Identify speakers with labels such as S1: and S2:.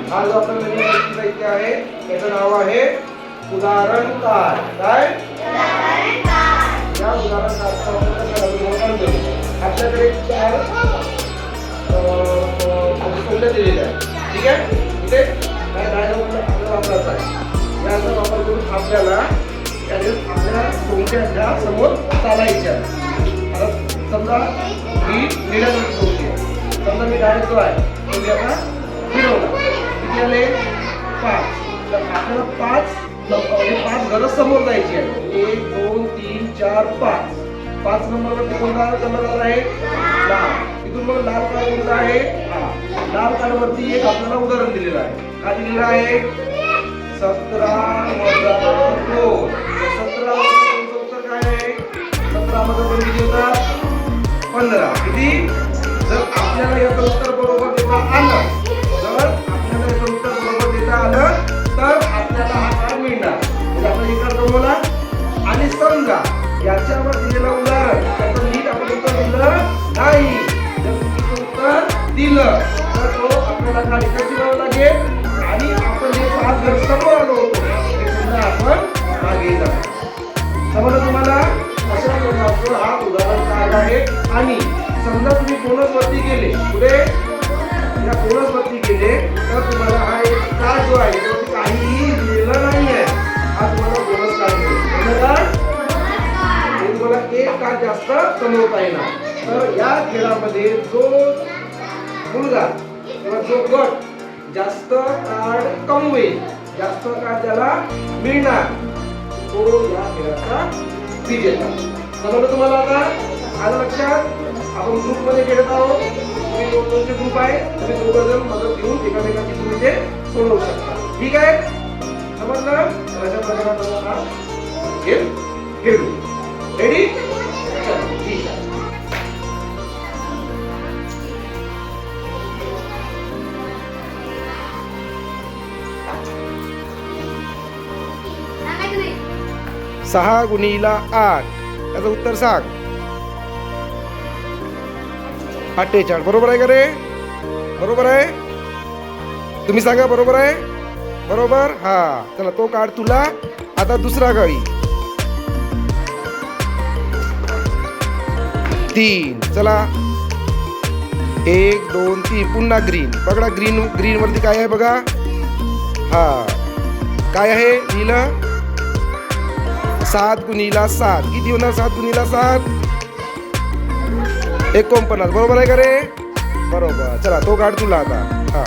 S1: हा जो आपल्याला नवीन गोष्टी साहित्य आहे त्याचं नाव आहे उदाहरण कार्ड. काय या उदाहरण कार्डचा आपल्याकडे 4 सोंगड्या दिलेल्या आहेत. ठीक आहे, इथे काय डायग्राम आपल्याला वापरायचा आहे. याचा वापर करून आपल्याला आपल्या सोंगड्या समोर चालायच्या. आता समजा ही निळ्या रंगाची सोंगडी आहे. समजा मी डायरेक्ट जो आहे तो मी आता फिरवला, किती आले 5. तर आपल्याला 5 घरं समोर जायची आहे. 1 2 3 4 5 नंबरवरती कोणता कलर आला आहे? लाल. इथून मग लाल कार्ड कोणता आहे? हा. लाल कार्ड वरती एक आपल्याला उदाहरण दिलेलं आहे. काय दिलेलं आहे? 17 वजा 2. 17 वजा उत्तर काय आहे? 17 मध्ये 2 किती होतात? 15. किती? जर आपल्याला याचं उत्तर बरोबर देता आलं, तर आपल्याला हा कार्ड मिळणार. म्हणजे आपण हे कार्ड गमवला. आणि समजा याच्यावर दिलेलं उदाहरण त्याचं नीट आपण उत्तर दिलं नाही, जर चुकीचं उत्तर दिलं तर तो आपल्याला कार्ड इथे फिरवावं लागेल आणि आपण जे 5 घर समोर आलो होतो ते पुन्हा आपण मागे जाणार. समजलं तुम्हाला? अशा प्रकारचं हा उदाहरण कार्ड आहे. आणि समजा तुम्ही बोनस वरती गेले, पुढे या बोनस वरती गेले तर तुम्हाला हा एक कार्ड जो आहे तो काहीही दिलेला नाही आहे. हा तुम्हाला बोनस कार्ड मिळेल. तुम्हाला एक कार्ड जास्त कमवता येणार. तर या खेळामध्ये जो मुलगा किंवा जो गट जास्त कार्ड कमवेल, जास्त कार्ड त्याला मिळणार, तो या खेळाचा विजेता. समजलं तुम्हाला? आता आलं लक्षात? आपण ग्रुप मध्ये खेळत आहोत. तुम्ही 2-2चे ग्रुप आहे. तुम्ही 2 जण मदत घेऊन एकामेकाची तुम्ही ते सोडवू शकता. ठीक आहे, समजलं? अशा प्रकारे आपण गेम खेळू. रेडी? चला, ठीक आहे. सहा गुणीला 8 याचं उत्तर सांग. 48. बरोबर आहे का रे? बरोबर आहे? तुम्ही सांगा बरोबर आहे? बरोबर. हा, चला तो कार्ड तुला. आता दुसरा गावी 3. चला 1 2 3 पुन्हा ग्रीन. बघा ग्रीन वरती काय आहे बघा. हा, काय आहे लिहिलं? 7 गुणीला 7 किती होणार? 7 गुणीला 7 49. बरोबर आहे का रे? बरोबर. चला तो कार्ड तुला आता. हा